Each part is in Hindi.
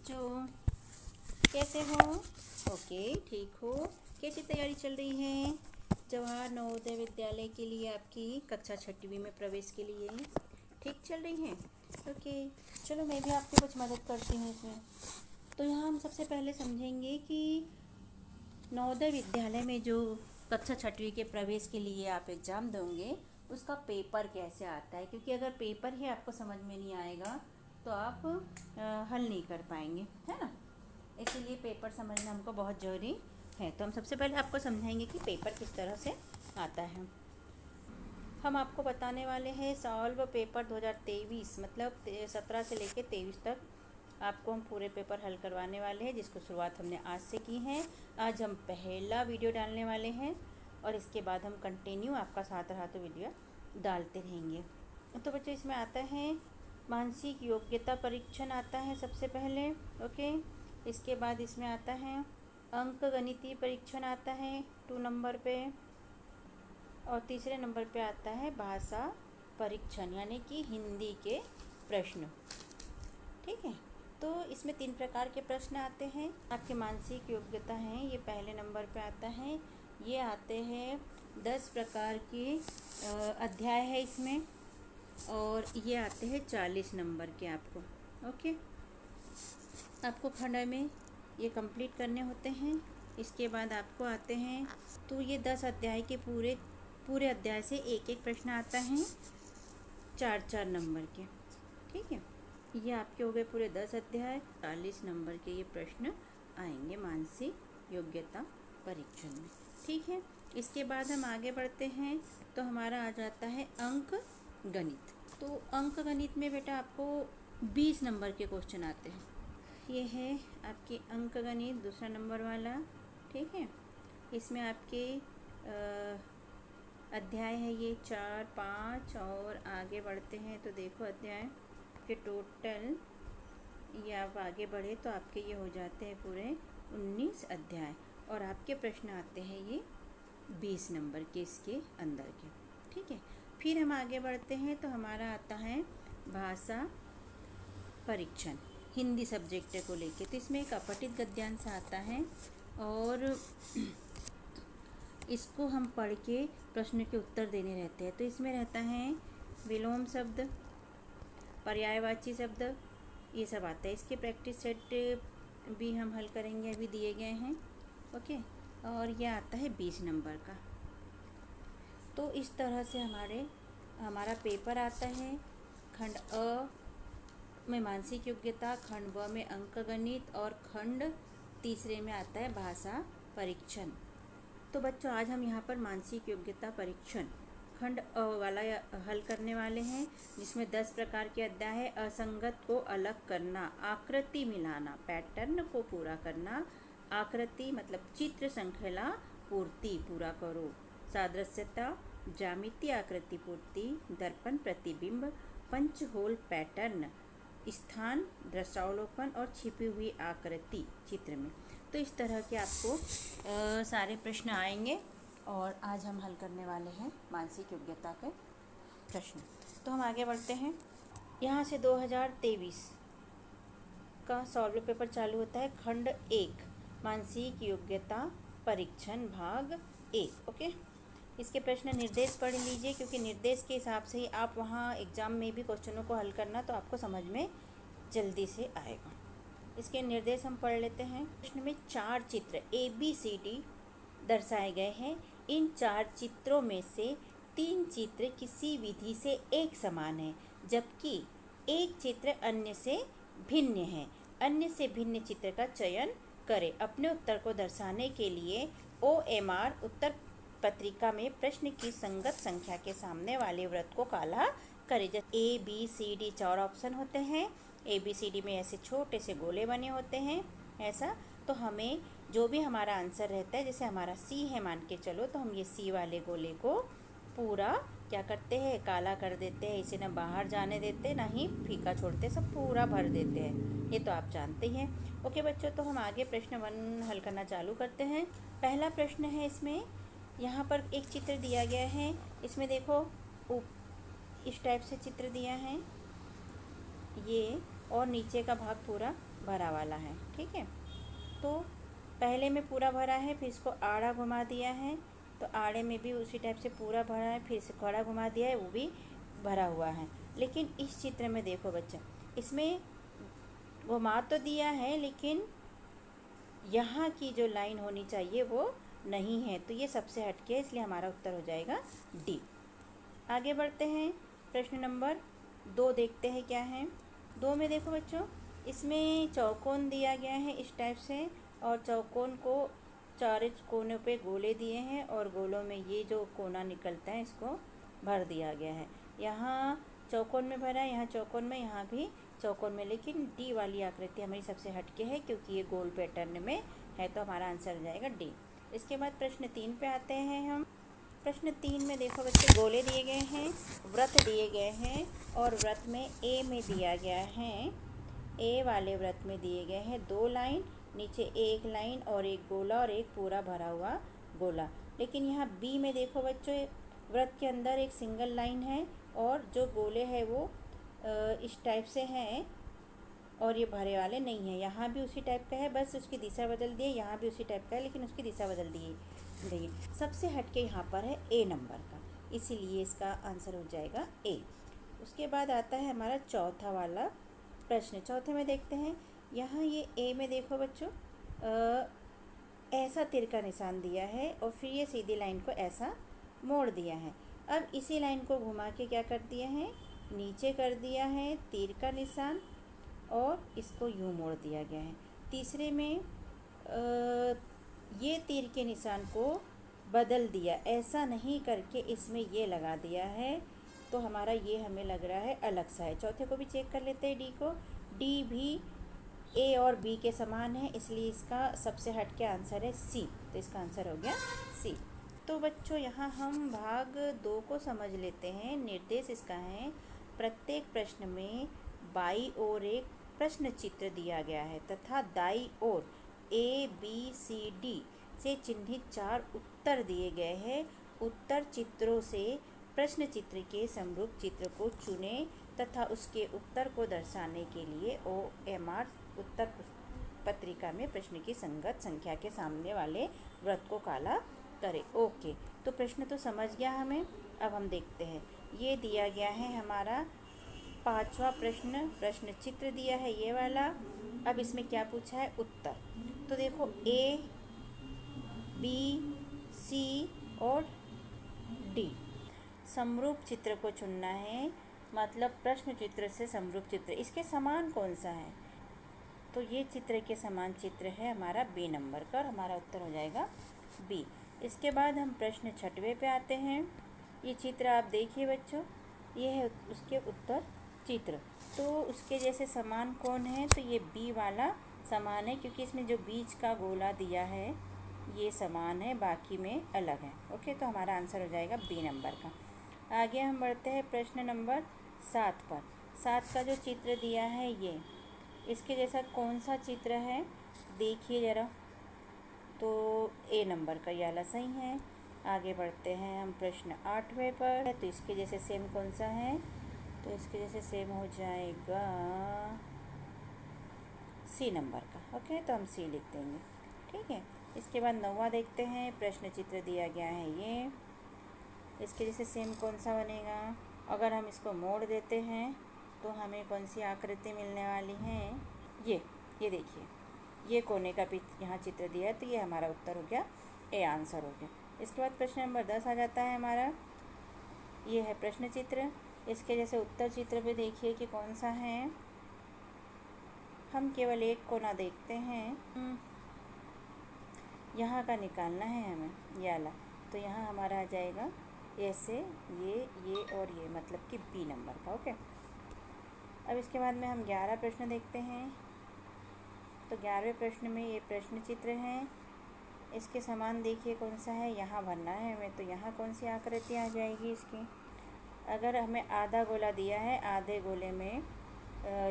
बच्चों, कैसे हो? ओके, ठीक हो? कैसी तैयारी चल रही है जवाहर नवोदय विद्यालय के लिए? आपकी कक्षा 6वीं में प्रवेश के लिए ठीक चल रही है? ओके, चलो मैं भी आपकी कुछ मदद करती हूँ इसमें। तो यहाँ हम सबसे पहले समझेंगे कि नवोदय विद्यालय में जो कक्षा 6वीं के प्रवेश के लिए आप एग्ज़ाम दोगे उसका पेपर कैसे आता है, क्योंकि अगर पेपर ही आपको समझ में नहीं आएगा तो आप हल नहीं कर पाएंगे, है ना। इसीलिए पेपर समझना हमको बहुत ज़रूरी है। तो हम सबसे पहले आपको समझाएंगे कि पेपर किस तरह से आता है। हम आपको बताने वाले हैं सॉल्व पेपर 2023, मतलब 17 से लेकर 23 तक आपको हम पूरे पेपर हल करवाने वाले हैं, जिसको शुरुआत हमने आज से की है। आज हम पहला वीडियो डालने वाले हैं और इसके बाद हम कंटिन्यू आपका साथ रहा तो वीडियो डालते रहेंगे। तो बच्चों, इसमें आता है मानसिक योग्यता परीक्षण आता है सबसे पहले। ओके, इसके बाद इसमें आता है अंक गणितीय परीक्षण आता है 2 नंबर पे, और तीसरे नंबर पे आता है भाषा परीक्षण यानी कि हिंदी के प्रश्न। ठीक है, तो इसमें 3 प्रकार के प्रश्न आते हैं। आपके मानसिक योग्यता हैं, ये पहले नंबर पे आता है। ये आते हैं 10 प्रकार के अध्याय है इसमें, और ये आते हैं 40 नंबर के आपको। ओके, आपको खंड में ये कंप्लीट करने होते हैं। इसके बाद आपको आते हैं, तो ये 10 अध्याय के पूरे अध्याय से एक एक प्रश्न आता है 4-4 नंबर के। ठीक है, ये आपके हो गए पूरे 10 अध्याय। 40 नंबर के ये प्रश्न आएंगे मानसिक योग्यता परीक्षण में। ठीक है, इसके बाद हम आगे बढ़ते हैं तो हमारा आ जाता है अंक गणित। तो अंक गणित में बेटा आपको 20 नंबर के क्वेश्चन आते हैं। ये है आपके अंक गणित दूसरा नंबर वाला। ठीक है, इसमें आपके अध्याय है ये 4, 5, और आगे बढ़ते हैं तो देखो अध्याय के टोटल, ये आप आगे बढ़े तो आपके ये हो जाते हैं पूरे 19 अध्याय, और आपके प्रश्न आते हैं ये 20 नंबर के इसके अंदर के। ठीक है, फिर हम आगे बढ़ते हैं तो हमारा आता है भाषा परीक्षण हिंदी सब्जेक्ट को लेके। तो इसमें एक अपठित गद्यांश आता है, और इसको हम पढ़ के प्रश्न के उत्तर देने रहते हैं। तो इसमें रहता है विलोम शब्द, पर्यायवाची शब्द, ये सब आता है। इसके प्रैक्टिस सेट भी हम हल करेंगे, अभी दिए गए हैं। ओके, और ये आता है 20 नंबर का। तो इस तरह से हमारा पेपर आता है। खंड अ में मानसिक योग्यता, खंड ब में अंक गणित, और खंड तीसरे में आता है भाषा परीक्षण। तो बच्चों, आज हम यहाँ पर मानसिक योग्यता परीक्षण खंड अ वाला हल करने वाले हैं, जिसमें 10 प्रकार के अध्याय है। असंगत को अलग करना, आकृति मिलाना, पैटर्न को पूरा करना, आकृति मतलब चित्र श्रृंखला पूर्ति पूरा करो, सादृश्यता, ज्यामितीय आकृति पूर्ति, दर्पण प्रतिबिंब, पंच होल पैटर्न, स्थान दृश्यावलोकन, और छिपी हुई आकृति चित्र में। तो इस तरह के आपको सारे प्रश्न आएंगे, और आज हम हल करने वाले हैं मानसिक योग्यता के प्रश्न। तो हम आगे बढ़ते हैं। यहाँ से 2023 का सॉल्व पेपर चालू होता है। खंड 1 मानसिक योग्यता परीक्षण भाग 1। ओके, इसके प्रश्न निर्देश पढ़ लीजिए, क्योंकि निर्देश के हिसाब से ही आप वहाँ एग्ज़ाम में भी क्वेश्चनों को हल करना, तो आपको समझ में जल्दी से आएगा। इसके निर्देश हम पढ़ लेते हैं। प्रश्न में 4 चित्र ABCD दर्शाए गए हैं। इन 4 चित्रों में से 3 चित्र किसी विधि से एक समान है, जबकि एक चित्र अन्य से भिन्न है। अन्य से भिन्न चित्र का चयन करें। अपने उत्तर को दर्शाने के लिए OMR उत्तर पत्रिका में प्रश्न की संगत संख्या के सामने वाले वृत्त को काला करें। जैसे ABCD 4 ऑप्शन होते हैं। ABCD में ऐसे छोटे से गोले बने होते हैं ऐसा। तो हमें जो भी हमारा आंसर रहता है, जैसे हमारा C है मान के चलो, तो हम ये C वाले गोले को पूरा क्या करते हैं, काला कर देते हैं। इसे ना बाहर जाने देते ना ही फीका छोड़ते, सब पूरा भर देते हैं। ये तो आप जानते ही हैं। ओके बच्चों, तो हम आगे प्रश्न 1 हल करना चालू करते हैं। पहला प्रश्न है, इसमें यहाँ पर एक चित्र दिया गया है। इसमें देखो इस टाइप से चित्र दिया है। ये और नीचे का भाग पूरा भरा वाला है। ठीक है, तो पहले में पूरा भरा है, फिर इसको आड़ा घुमा दिया है, तो आड़े में भी उसी टाइप से पूरा भरा है, फिर से आड़ा घुमा दिया है, वो भी भरा हुआ है। लेकिन इस चित्र में देखो बच्चा, इसमें घुमा तो दिया है लेकिन यहाँ की जो लाइन होनी चाहिए वो नहीं है, तो ये सबसे हटके है, इसलिए हमारा उत्तर हो जाएगा डी। आगे बढ़ते हैं, प्रश्न नंबर 2 देखते हैं क्या है। 2 में देखो बच्चों, इसमें चौकोन दिया गया है इस टाइप से, और चौकोन को 4 कोनों पे गोले दिए हैं, और गोलों में ये जो कोना निकलता है इसको भर दिया गया है। यहाँ चौकोन में भरा है, यहाँ चौकोन में, यहाँ भी चौकोन में, लेकिन डी वाली आकृति हमारी सबसे हटके है क्योंकि ये गोल पैटर्न में है, तो हमारा आंसर हो जाएगा डी। इसके बाद प्रश्न 3 पे आते हैं हम। प्रश्न 3 में देखो बच्चे, गोले दिए गए हैं, वृत्त दिए गए हैं, और वृत्त में ए में दिया गया है, ए वाले वृत्त में दिए गए हैं 2 लाइन, नीचे एक लाइन और एक गोला और एक पूरा भरा हुआ गोला। लेकिन यहाँ बी में देखो बच्चों, वृत्त के अंदर एक सिंगल लाइन है और जो गोले हैं वो इस टाइप से हैं, और ये भरे वाले नहीं हैं। यहाँ भी उसी टाइप का है, बस उसकी दिशा बदल दिए, यहाँ भी उसी टाइप का है लेकिन उसकी दिशा बदल दी गई। सबसे हटके यहाँ पर है ए नंबर का, इसीलिए इसका आंसर हो जाएगा ए। उसके बाद आता है हमारा चौथा वाला प्रश्न। चौथे में देखते हैं, यहाँ ये ए में देखो बच्चों, ऐसा तीर का निशान दिया है और फिर ये सीधी लाइन को ऐसा मोड़ दिया है। अब इसी लाइन को घुमा के क्या कर दिया है, नीचे कर दिया है तीर का निशान, और इसको यूँ मोड़ दिया गया है। तीसरे में ये तीर के निशान को बदल दिया, ऐसा नहीं करके इसमें ये लगा दिया है, तो हमारा ये हमें लग रहा है अलग सा है। चौथे को भी चेक कर लेते हैं, डी को। डी भी ए और बी के समान है, इसलिए इसका सबसे हट के आंसर है सी, तो इसका आंसर हो गया सी। तो बच्चों यहाँ हम भाग 2 को समझ लेते हैं। निर्देश इसका है, प्रत्येक प्रश्न में बाई ओर एक प्रश्न चित्र दिया गया है तथा दाई ओर ए बी सी डी से चिन्हित 4 उत्तर दिए गए हैं। उत्तर चित्रों से प्रश्न चित्र के समरूप चित्र को चुनें तथा उसके उत्तर को दर्शाने के लिए OMR उत्तर पत्रिका में प्रश्न की संगत संख्या के सामने वाले वृत्त को काला करें। ओके, तो प्रश्न तो समझ गया हमें। अब हम देखते हैं, ये दिया गया है हमारा 5वां प्रश्न, प्रश्न चित्र दिया है ये वाला। अब इसमें क्या पूछा है, उत्तर। तो देखो ए बी सी और डी समरूप चित्र को चुनना है, मतलब प्रश्न चित्र से समरूप चित्र, इसके समान कौन सा है, तो ये चित्र के समान चित्र है हमारा बी नंबर का, और हमारा उत्तर हो जाएगा बी। इसके बाद हम प्रश्न 6वें पे आते हैं। ये चित्र आप देखिए बच्चों, ये है उसके उत्तर चित्र। तो उसके जैसे समान कौन है, तो ये बी वाला समान है, क्योंकि इसमें जो बीच का गोला दिया है ये समान है, बाकी में अलग है। ओके, तो हमारा आंसर हो जाएगा बी नंबर का। आगे हम बढ़ते हैं प्रश्न नंबर 7 पर। 7 का जो चित्र दिया है ये, इसके जैसा कौन सा चित्र है देखिए ज़रा, तो ए नंबर का ये वाला सही है। आगे बढ़ते हैं हम प्रश्न 8वें पर। तो इसके जैसे सेम कौन सा है, तो इसके जैसे सेम हो जाएगा सी नंबर का। ओके, तो हम सी लिख देंगे। ठीक है, इसके बाद 9वां देखते हैं। प्रश्न चित्र दिया गया है ये, इसके जैसे सेम कौन सा बनेगा, अगर हम इसको मोड़ देते हैं तो हमें कौन सी आकृति मिलने वाली है, ये देखिए, ये कोने का भी यहाँ चित्र दिया है, तो ये हमारा उत्तर हो गया, ए आंसर हो गया। इसके बाद प्रश्न नंबर 10 आ जाता है हमारा, ये है प्रश्न चित्र। इसके जैसे उत्तर चित्र पे देखिए कि कौन सा है, हम केवल एक कोना देखते हैं, यहाँ का निकालना है हमें ये वाला, तो यहाँ हमारा आ जाएगा ऐसे ये और ये, मतलब कि बी नंबर का। ओके, अब इसके बाद में हम 11 प्रश्न देखते हैं। तो 11वें प्रश्न में ये प्रश्न चित्र हैं, इसके समान देखिए कौन सा है, यहाँ भरना है हमें, तो यहाँ कौन सी आकृति आ जाएगी इसकी। अगर हमें आधा गोला दिया है, आधे गोले में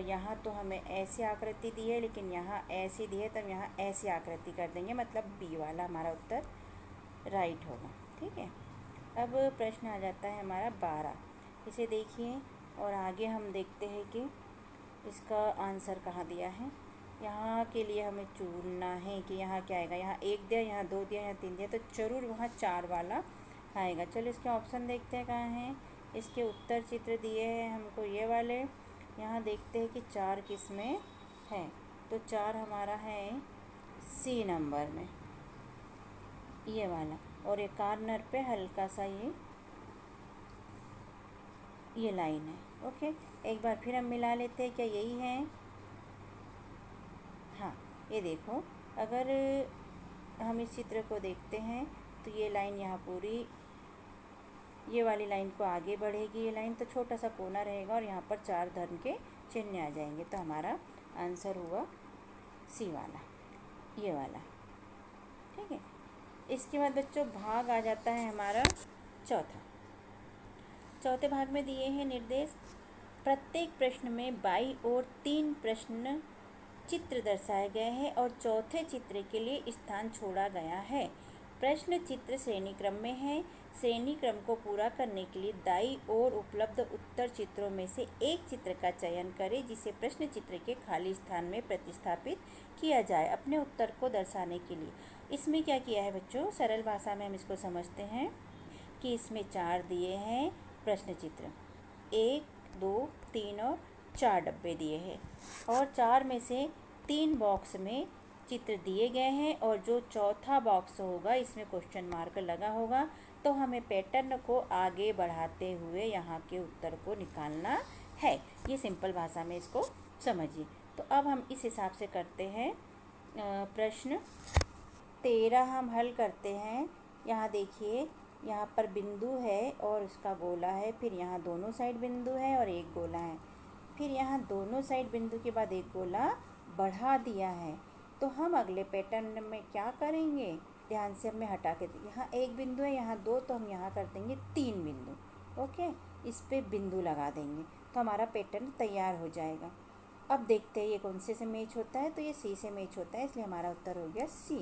यहाँ तो हमें ऐसी आकृति दी है, लेकिन यहाँ ऐसी दी है, तब यहाँ ऐसी आकृति कर देंगे, मतलब बी वाला हमारा उत्तर राइट होगा। ठीक है, अब प्रश्न आ जाता है हमारा 12। इसे देखिए और आगे हम देखते हैं कि इसका आंसर कहाँ दिया है, यहाँ के लिए हमें चुनना है कि यहाँ क्या आएगा। यहाँ 1 दिया, यहाँ 2 दिया, यहाँ 3 दिया, तो ज़रूर वहाँ 4 वाला आएगा। चलो इसके ऑप्शन देखते हैं कहाँ हैं। इसके उत्तर चित्र दिए हैं हमको ये वाले। यहाँ देखते हैं कि 4 किस में है, तो 4 हमारा है सी नंबर में, ये वाला। और ये कॉर्नर पे हल्का सा ये लाइन है। ओके, एक बार फिर हम मिला लेते हैं, क्या यही है? हाँ, ये देखो, अगर हम इस चित्र को देखते हैं तो ये लाइन यहाँ पूरी, ये वाली लाइन को आगे बढ़ेगी, ये लाइन तो छोटा सा कोना रहेगा और यहाँ पर 4 धर्म के चिन्ह आ जाएंगे। तो हमारा आंसर हुआ सी वाला, ये वाला। ठीक है, इसके बाद बच्चों भाग आ जाता है हमारा चौथा। चौथे भाग में दिए हैं निर्देश। प्रत्येक प्रश्न में बाईं ओर 3 प्रश्न चित्र दर्शाए गए हैं और चौथे चित्र के लिए स्थान छोड़ा गया है। प्रश्न चित्र श्रेणी क्रम में है। श्रेणी क्रम को पूरा करने के लिए दाईं ओर उपलब्ध उत्तर चित्रों में से एक चित्र का चयन करें जिसे प्रश्न चित्र के खाली स्थान में प्रतिस्थापित किया जाए अपने उत्तर को दर्शाने के लिए। इसमें क्या किया है बच्चों, सरल भाषा में हम इसको समझते हैं कि इसमें 4 दिए हैं प्रश्न चित्र, 1, 2, 3 और 4 डब्बे दिए हैं और 4 में से 3 बॉक्स में चित्र दिए गए हैं और जो चौथा बॉक्स होगा इसमें क्वेश्चन मार्क लगा होगा। तो हमें पैटर्न को आगे बढ़ाते हुए यहाँ के उत्तर को निकालना है। ये सिंपल भाषा में इसको समझिए। तो अब हम इस हिसाब से करते हैं। प्रश्न 13 हम हल करते हैं। यहाँ देखिए, यहाँ पर बिंदु है और उसका गोला है, फिर यहाँ दोनों साइड बिंदु है और एक गोला है, फिर यहाँ दोनों साइड बिंदु के बाद एक गोला बढ़ा दिया है। तो हम अगले पैटर्न में क्या करेंगे, ध्यान से हमें हटा के, यहाँ एक बिंदु है, यहाँ 2, तो हम यहाँ कर देंगे 3 बिंदु। ओके, इस पे बिंदु लगा देंगे तो हमारा पैटर्न तैयार हो जाएगा। अब देखते हैं ये कौन से मैच होता है, तो ये सी से मैच होता है, इसलिए हमारा उत्तर हो गया सी।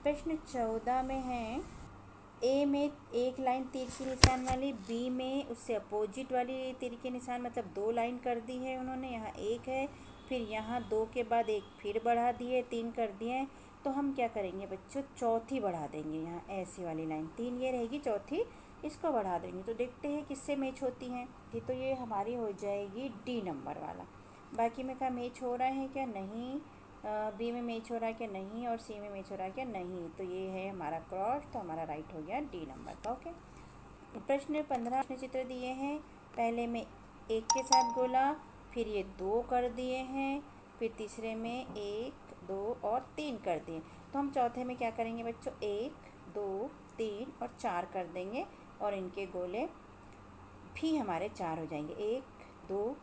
प्रश्न 14 में है, ए में एक लाइन तीर के निशान वाली, बी में उससे अपोजिट वाली तीर के निशान, मतलब 2 लाइन कर दी है उन्होंने। यहाँ 1 है, फिर यहाँ 2 के बाद 1 फिर बढ़ा दिए, 3 कर दिए। तो हम क्या करेंगे बच्चों, चौथी बढ़ा देंगे। यहाँ ऐसी वाली लाइन 3 ये रहेगी, चौथी इसको बढ़ा देंगे। तो देखते हैं किससे मैच होती हैं। ये तो ये हमारी हो जाएगी डी नंबर वाला। बाकी में का मैच हो रहा है क्या, नहीं। बी में मैच हो रहा है क्या, नहीं। और सी में मैच हो रहा है क्या, नहीं। तो ये है हमारा क्रॉस, तो हमारा राइट हो गया डी नंबर का। ओके, प्रश्न 15 प्रश्न चित्र दिए हैं। पहले में 1 के साथ गोला, फिर ये 2 कर दिए हैं, फिर तीसरे में 1, 2 और 3 कर दिए। तो हम चौथे में क्या करेंगे बच्चों, 1, 2, 3 और 4 कर देंगे और इनके गोले भी हमारे 4 हो जाएंगे। 1, 2,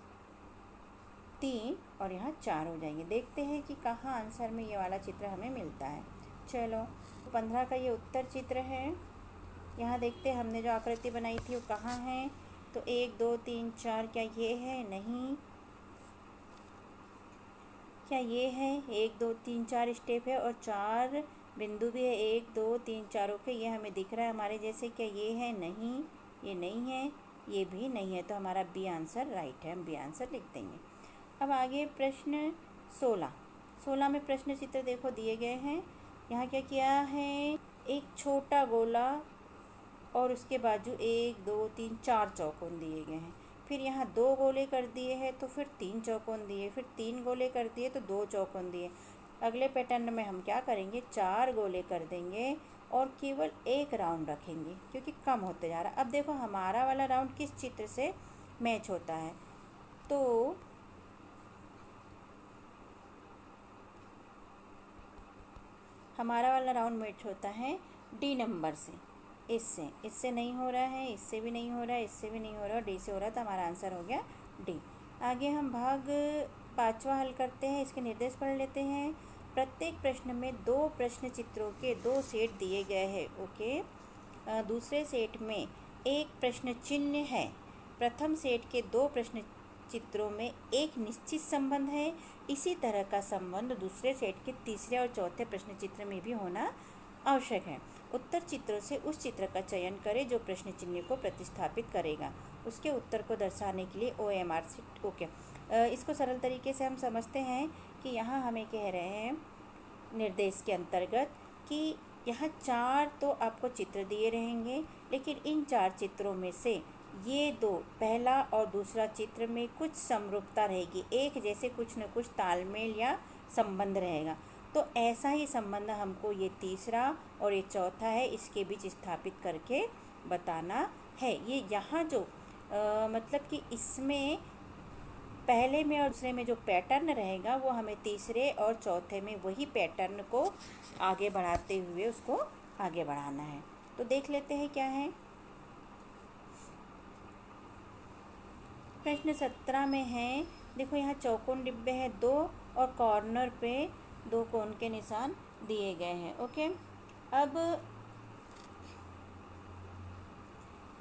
3 और यहाँ 4 हो जाएंगे। देखते हैं कि कहाँ आंसर में ये वाला चित्र हमें मिलता है। चलो, 15 का ये उत्तर चित्र है। यहाँ देखते हैं हमने जो आकृति बनाई थी वो कहाँ है। तो 1, 2, 3, 4, क्या ये है, नहीं। क्या ये है, 1, 2, 3, 4 स्टेप है और 4 बिंदु भी है, 1, 2, 3, 4। ओके, ये हमें दिख रहा है हमारे जैसे। क्या ये है, नहीं, ये नहीं है, ये भी नहीं है। तो हमारा बी आंसर राइट है, हम बी आंसर लिख देंगे। अब आगे प्रश्न 16 में प्रश्न चित्र देखो दिए गए हैं। यहाँ क्या किया है, एक छोटा गोला और उसके बाजू 1, 2, 3, 4 चौकोन दिए गए हैं। फिर यहाँ 2 गोले कर दिए हैं, तो फिर 3 चौकोन दिए, फिर 3 गोले कर दिए तो 2 चौकोन दिए। अगले पैटर्न में हम क्या करेंगे, 4 गोले कर देंगे और केवल 1 राउंड रखेंगे क्योंकि कम होते जा रहा है। अब देखो हमारा वाला राउंड किस चित्र से मैच होता है, तो हमारा वाला राउंड मैच होता है डी नंबर से। इससे नहीं हो रहा है, इससे भी नहीं हो रहा है, इससे भी नहीं हो रहा, डी से हो रहा है, तो हमारा आंसर हो गया डी। आगे हम भाग 5वां हल करते हैं। इसके निर्देश पढ़ लेते हैं। प्रत्येक प्रश्न में 2 प्रश्न चित्रों के 2 सेट दिए गए हैं। ओके, दूसरे सेट में एक प्रश्न चिन्ह है। प्रथम सेट के 2 प्रश्न चित्रों में एक निश्चित संबंध है। इसी तरह का संबंध दूसरे सेट के तीसरे और चौथे प्रश्न चित्र में भी होना आवश्यक है। उत्तर चित्रों से उस चित्र का चयन करें जो प्रश्न चिन्ह को प्रतिस्थापित करेगा। उसके उत्तर को दर्शाने के लिए OMR से ओके। इसको सरल तरीके से हम समझते हैं कि यहाँ हमें कह रहे हैं निर्देश के अंतर्गत कि यहाँ 4 तो आपको चित्र दिए रहेंगे, लेकिन इन 4 चित्रों में से ये 2 पहला और दूसरा चित्र में कुछ समरूपता रहेगी, एक जैसे कुछ न कुछ तालमेल या संबंध रहेगा। तो ऐसा ही संबंध हमको ये तीसरा और ये चौथा है इसके बीच स्थापित करके बताना है। ये यहाँ जो मतलब कि इसमें पहले में और दूसरे में जो पैटर्न रहेगा वो हमें तीसरे और चौथे में वही पैटर्न को आगे बढ़ाते हुए उसको आगे बढ़ाना है। तो देख लेते हैं क्या है। प्रश्न 17 में है, देखो यहाँ चौकोन डिब्बे हैं 2 और कॉर्नर पे 2 कोण के निशान दिए गए हैं। ओके, अब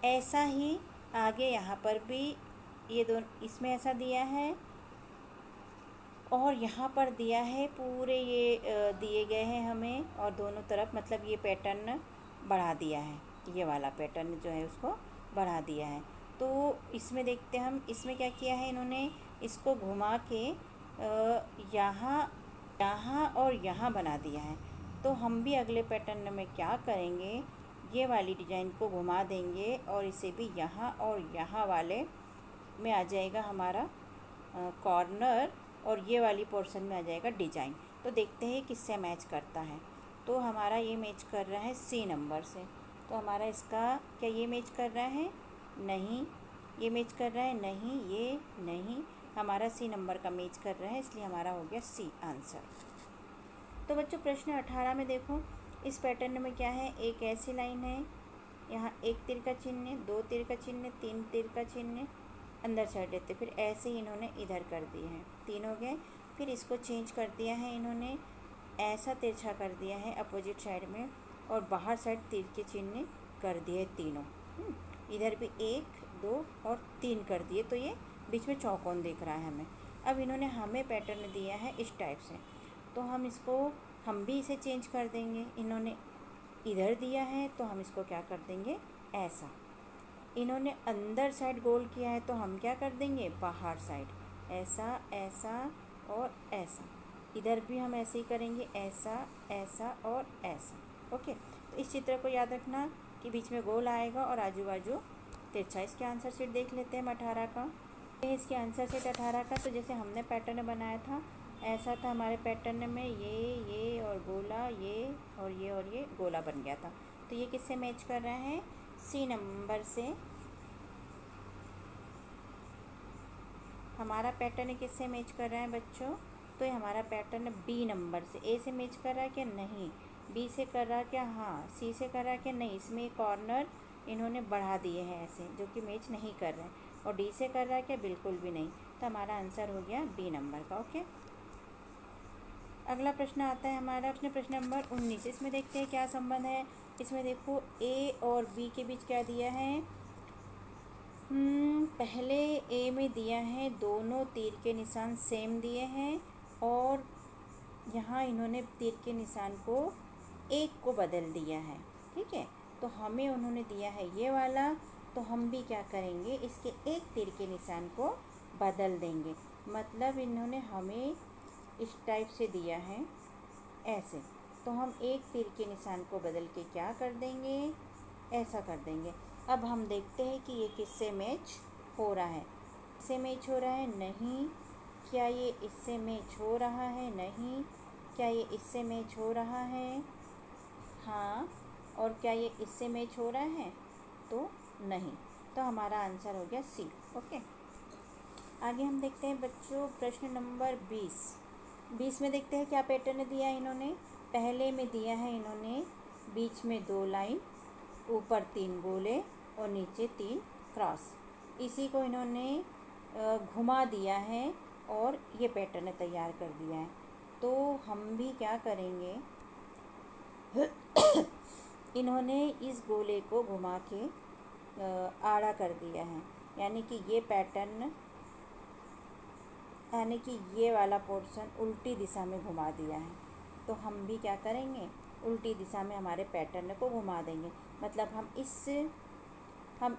ऐसा ही आगे यहाँ पर भी ये दोनों इसमें ऐसा दिया है और यहाँ पर दिया है, पूरे ये दिए गए हैं हमें और दोनों तरफ मतलब ये पैटर्न बढ़ा दिया है, ये वाला पैटर्न जो है उसको बढ़ा दिया है। तो इसमें देखते हैं हम, इसमें क्या किया है इन्होंने, इसको घुमा के यहाँ और यहाँ बना दिया है। तो हम भी अगले पैटर्न में क्या करेंगे, ये वाली डिज़ाइन को घुमा देंगे और इसे भी यहाँ और यहाँ वाले में आ जाएगा हमारा कॉर्नर और ये वाली पोर्शन में आ जाएगा डिजाइन। तो देखते हैं किससे मैच करता है। तो हमारा ये मैच कर रहा है सी नंबर से। तो हमारा इसका क्या ये मैच कर रहा है, नहीं। ये मैच कर रहा है, नहीं। ये नहीं, हमारा सी नंबर का मैच कर रहा है, इसलिए हमारा हो गया सी आंसर। तो बच्चों प्रश्न 18 में देखो, इस पैटर्न में क्या है, एक ऐसी लाइन है, यहाँ एक तीर का चिन्ह, 2 तीर का चिन्ह, 3 तीर का चिन्ह अंदर साइड लेते, फिर ऐसे ही इन्होंने इधर कर दिए हैं, 3 हो गए। फिर इसको चेंज कर दिया है इन्होंने, ऐसा तिरछा कर दिया है अपोजिट साइड में और बाहर साइड तीर के चिन्ह कर दिए तीनों। इधर भी 1 2 और 3 कर दिए, तो ये बीच में चौकोन दिख रहा है हमें। अब इन्होंने हमें पैटर्न दिया है इस टाइप से, तो हम भी इसे चेंज कर देंगे। इन्होंने इधर दिया है तो हम इसको क्या कर देंगे, ऐसा। इन्होंने अंदर साइड गोल किया है तो हम क्या कर देंगे, बाहर साइड, ऐसा ऐसा और ऐसा। इधर भी हम ऐसे ही करेंगे, ऐसा ऐसा और ऐसा। ओके, तो इस चित्र को याद रखना कि बीच में गोल आएगा और आजू बाजू तिरछा। इसके आंसर शीट देख लेते हैं हम 18 का। इसके आंसर शीट 18 का, तो जैसे हमने पैटर्न बनाया था ऐसा था हमारे पैटर्न में, ये और गोला, ये और ये गोला बन गया था। तो ये किससे मैच कर रहा है, सी नंबर से। हमारा पैटर्न किससे मैच कर रहा है बच्चों, तो ये हमारा पैटर्न बी नंबर से। ए से मैच कर रहा है क्या, नहीं। बी से कर रहा है क्या, हाँ। सी से कर रहा है क्या, नहीं। इसमें कॉर्नर इन्होंने बढ़ा दिए हैं ऐसे, जो कि मैच नहीं कर रहे हैं। और डी से कर रहा है क्या, बिल्कुल भी नहीं। तो हमारा आंसर हो गया बी नंबर का। ओके, अगला प्रश्न आता है हमारा प्रश्न नंबर 19। इसमें देखते हैं क्या संबंध है। इसमें देखो ए और बी के बीच क्या दिया है, पहले ए में दिया है दोनों तीर के निशान सेम दिए हैं और यहाँ इन्होंने तीर के निशान को एक को बदल दिया है, ठीक है। तो हमें उन्होंने दिया है ये वाला, तो हम भी क्या करेंगे, इसके एक तीर के निशान को बदल देंगे। मतलब इन्होंने हमें इस टाइप से दिया है ऐसे, तो हम एक तीर के निशान को बदल के क्या कर देंगे, ऐसा कर देंगे। अब हम देखते हैं कि ये किससे मैच हो रहा है। इससे मैच हो रहा है, नहीं। क्या ये इससे मैच हो रहा है, नहीं। क्या ये इससे मैच हो रहा है, हाँ। और क्या ये इससे मैच हो रहा है, तो नहीं। तो हमारा आंसर हो गया सी। ओके, आगे हम देखते हैं बच्चों प्रश्न नंबर 20 में देखते हैं क्या पैटर्न दिया है इन्होंने। पहले में दिया है इन्होंने बीच में 2 लाइन, ऊपर 3 गोले और नीचे 3 क्रॉस। इसी को इन्होंने घुमा दिया है और ये पैटर्न तैयार कर दिया है। तो हम भी क्या करेंगे, इन्होंने इस गोले को घुमा के आड़ा कर दिया है, यानी कि ये पैटर्न, यानी कि ये वाला पोर्शन उल्टी दिशा में घुमा दिया है। तो हम भी क्या करेंगे, उल्टी दिशा में हमारे पैटर्न को घुमा देंगे। मतलब हम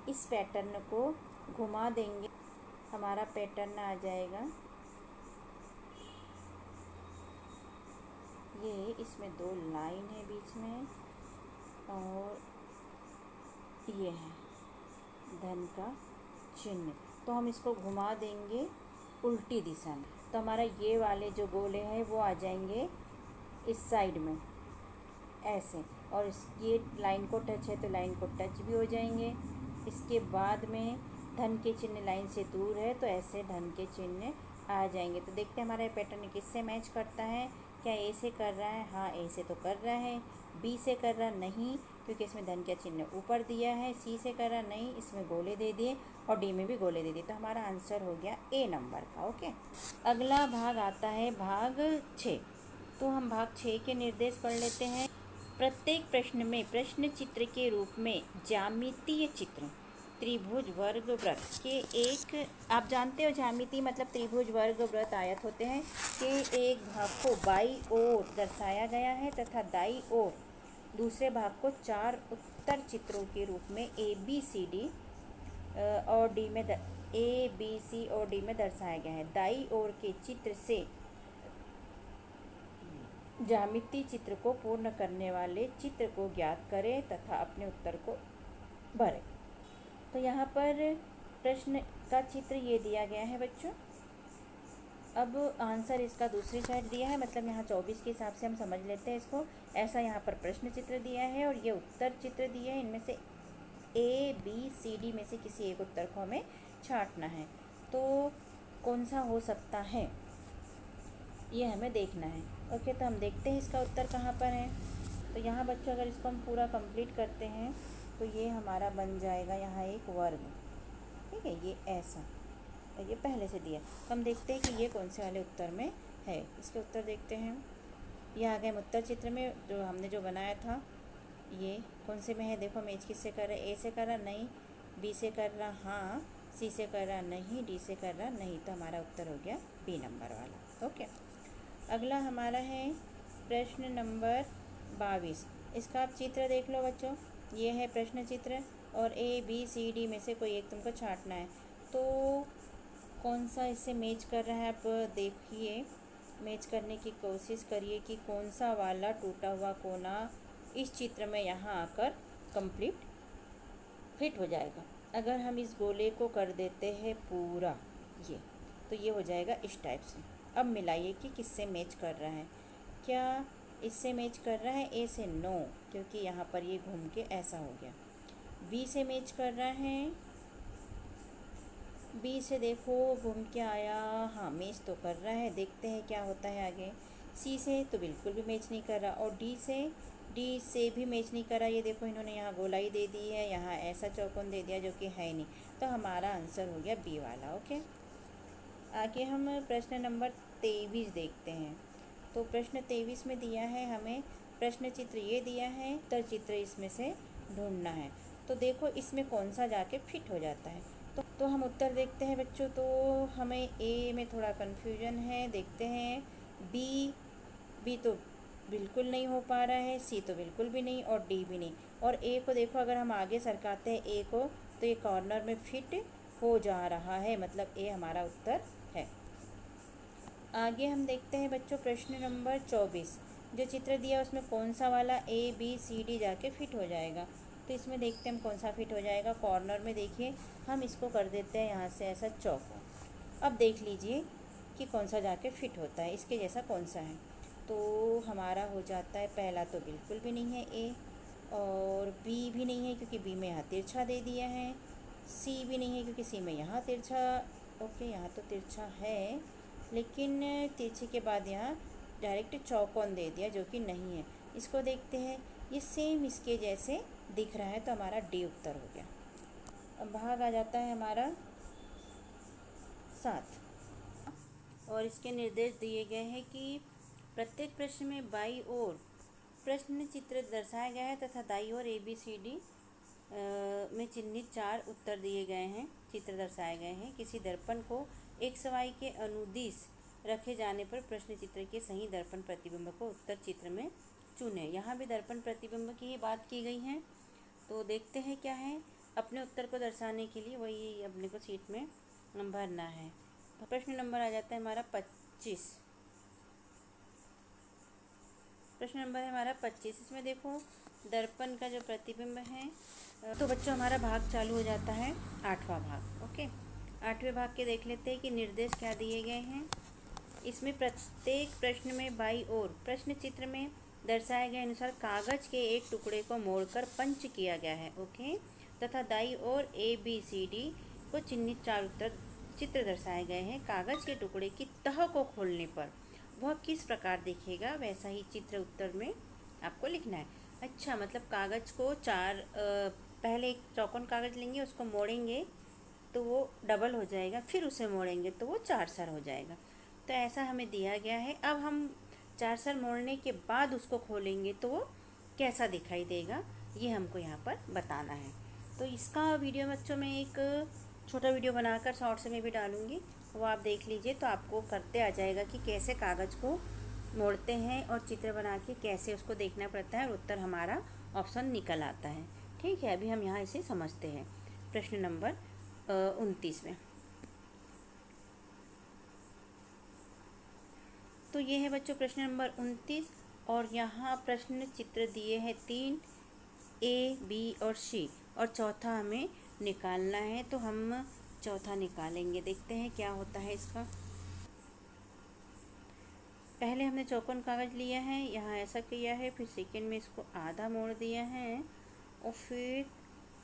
इस पैटर्न को घुमा देंगे, हमारा पैटर्न आ जाएगा ये, इसमें 2 लाइन है बीच में और ये है धन का चिन्ह। तो हम इसको घुमा देंगे उल्टी दिशा में, तो हमारा ये वाले जो गोले हैं वो आ जाएंगे इस साइड में ऐसे, और ये लाइन को टच है तो लाइन को टच भी हो जाएंगे। इसके बाद में धन के चिन्ह लाइन से दूर है तो ऐसे धन के चिन्ह आ जाएंगे। तो देखते हैं हमारा ये पैटर्न किससे मैच करता है। क्या ए से कर रहा है? हाँ, ए से तो कर रहा है। बी से कर रहा नहीं, क्योंकि इसमें धन का चिन्ह ऊपर दिया है। सी से कर रहा नहीं, इसमें गोले दे दिए, और डी में भी गोले दे दिए। तो हमारा आंसर हो गया ए नंबर का। ओके, अगला भाग आता है भाग 6। तो हम भाग 6 के निर्देश पढ़ लेते हैं। प्रत्येक प्रश्न में प्रश्न चित्र के रूप में ज्यामितीय चित्र त्रिभुज वर्ग वृत्त के एक, आप जानते हो ज्यामिति मतलब त्रिभुज वर्ग वृत्त आयत होते हैं, के एक भाग को बाई ओर दर्शाया गया है तथा दाई ओर दूसरे भाग को 4 उत्तर चित्रों के रूप में ए बी सी और डी में ए बी सी और डी में दर्शाया गया है। दाई ओर के चित्र से ज्यामितीय चित्र को पूर्ण करने वाले चित्र को ज्ञात करें तथा अपने उत्तर को भरें। तो यहाँ पर प्रश्न का चित्र ये दिया गया है बच्चों। अब आंसर इसका दूसरी साइड दिया है, मतलब यहाँ 24 के हिसाब से हम समझ लेते हैं इसको। ऐसा यहाँ पर प्रश्न चित्र दिया है और ये उत्तर चित्र दिए हैं। इनमें से ए बी सी डी में से किसी एक उत्तर को हमें छांटना है। तो कौन सा हो सकता है ये हमें देखना है। ओके, तो हम देखते हैं इसका उत्तर कहाँ पर है। तो यहाँ बच्चों अगर इसको हम पूरा कंप्लीट करते हैं तो ये हमारा बन जाएगा यहाँ एक वर्ग, ठीक है, ये ऐसा, और ये पहले से दिया। तो हम देखते हैं कि ये कौन से वाले उत्तर में है। इसके उत्तर देखते हैं। ये आ गए उत्तर चित्र में जो हमने जो बनाया था। ये कौन से में है? देखो मैच किससे कर रहा है? ए से कर रहा नहीं, बी से कर रहा हाँ, सी से कर रहा नहीं, डी से कर रहा नहीं। तो हमारा उत्तर हो गया बी नंबर वाला। ओके, अगला हमारा है प्रश्न नंबर 22। इसका आप चित्र देख लो बच्चों। ये है प्रश्न चित्र और ए बी सी डी में से कोई एक तुमको छांटना है। तो कौन सा इससे मैच कर रहा है आप देखिए, मैच करने की कोशिश करिए कि कौन सा वाला टूटा हुआ कोना इस चित्र में यहाँ आकर कंप्लीट फिट हो जाएगा। अगर हम इस गोले को कर देते हैं पूरा ये, तो ये हो जाएगा इस टाइप से। अब मिलाइए कि किससे मैच कर रहा है। क्या इससे मैच कर रहा है? ए से नो, क्योंकि यहाँ पर ये घूम के ऐसा हो गया। बी से मैच कर रहा है, बी से देखो घूम के आया, हाँ मैच तो कर रहा है। देखते हैं क्या होता है आगे। सी से तो बिल्कुल भी मैच नहीं कर रहा, और डी से भी मैच नहीं कर रहा। ये देखो इन्होंने यहाँ गोलाई दे दी है, यहाँ ऐसा चौकोन दे दिया जो कि है नहीं। तो हमारा आंसर हो गया बी वाला। ओके, आगे हम प्रश्न नंबर 23 देखते हैं। तो प्रश्न 23 में दिया है हमें प्रश्न चित्र, ये दिया है उत्तर चित्र इसमें से ढूंढना है। तो देखो इसमें कौन सा जाके फिट हो जाता है। तो हम उत्तर देखते हैं बच्चों। तो हमें ए में थोड़ा कन्फ्यूजन है, देखते हैं। बी तो बिल्कुल नहीं हो पा रहा है, सी तो बिल्कुल भी नहीं, और डी भी नहीं। और ए को देखो, अगर हम आगे सरकाते हैं ए को तो ये कॉर्नर में फिट हो जा रहा है, मतलब ए हमारा उत्तर है। आगे हम देखते हैं बच्चों प्रश्न नंबर 24। जो चित्र दिया उसमें कौन सा वाला ए बी सी डी जाके फिट हो जाएगा। तो इसमें देखते हैं हम कौन सा फिट हो जाएगा। कॉर्नर में देखिए हम इसको कर देते हैं यहाँ से ऐसा चौकोर। अब देख लीजिए कि कौन सा जाके फिट होता है, इसके जैसा कौन सा है। तो हमारा हो जाता है, पहला तो बिल्कुल भी नहीं है ए, और बी भी नहीं है क्योंकि बी में यहाँ तिरछा दे दिया है। सी भी नहीं है क्योंकि सी में यहाँ तिरछा, ओके यहाँ तो तिरछा है लेकिन तिरछे के बाद यहाँ डायरेक्ट चौकोन दे दिया जो कि नहीं है। इसको देखते हैं, ये सेम इसके जैसे दिख रहा है, तो हमारा डी उत्तर हो गया। अब भाग आ जाता है हमारा 7 और इसके निर्देश दिए गए हैं कि प्रत्येक प्रश्न में बाई ओर प्रश्न चित्र दर्शाया गया है तथा दाई ओर ए बी सी डी में चिन्हित 4 उत्तर दिए गए हैं, चित्र दर्शाए गए हैं। किसी दर्पण को एक सवाई के अनुदिश रखे जाने पर प्रश्न चित्र के सही दर्पण प्रतिबिंब को उत्तर चित्र में चुनें। यहाँ भी दर्पण प्रतिबिंब की ही बात की गई है। तो देखते हैं क्या है। अपने उत्तर को दर्शाने के लिए वही अपने को शीट में भरना है। तो प्रश्न नंबर आ जाता है हमारा 25। प्रश्न नंबर है हमारा 25। इसमें देखो दर्पण का जो प्रतिबिंब है, तो बच्चों हमारा भाग चालू हो जाता है 8वां भाग। ओके, 8वें भाग के देख लेते हैं कि निर्देश क्या दिए गए हैं। इसमें प्रत्येक प्रश्न में बाईं ओर प्रश्न चित्र में दर्शाए गए अनुसार कागज के एक टुकड़े को मोड़कर पंच किया गया है। ओके, तथा दाईं ओर ABCD को चिन्हित चार उत्तर चित्र दर्शाए गए हैं। कागज के टुकड़े की तह को खोलने पर वह किस प्रकार दिखेगा, वैसा ही चित्र उत्तर में आपको लिखना है। अच्छा, मतलब कागज को पहले एक चौकोन कागज लेंगे, उसको मोड़ेंगे तो वो डबल हो जाएगा, फिर उसे मोड़ेंगे तो वो 4 सर हो जाएगा। तो ऐसा हमें दिया गया है। अब हम 4 सर मोड़ने के बाद उसको खोलेंगे तो वो कैसा दिखाई देगा, ये हमको यहाँ पर बताना है। तो इसका वीडियो बच्चों में एक छोटा वीडियो बनाकर शॉर्ट्स में भी डालूँगी, वो आप देख लीजिए तो आपको करते आ जाएगा कि कैसे कागज़ को मोड़ते हैं और चित्र बना के कैसे उसको देखना पड़ता है और उत्तर हमारा ऑप्शन निकल आता है। ठीक है, अभी हम यहाँ इसे समझते हैं। प्रश्न नंबर 29 में तो ये है बच्चों प्रश्न नंबर 29, और यहाँ प्रश्न चित्र दिए हैं 3 A, B और C, और चौथा हमें निकालना है। तो हम चौथा निकालेंगे, देखते हैं क्या होता है इसका। पहले हमने चौकोन कागज़ लिया है, यहाँ ऐसा किया है, फिर सेकेंड में इसको आधा मोड़ दिया है, और फिर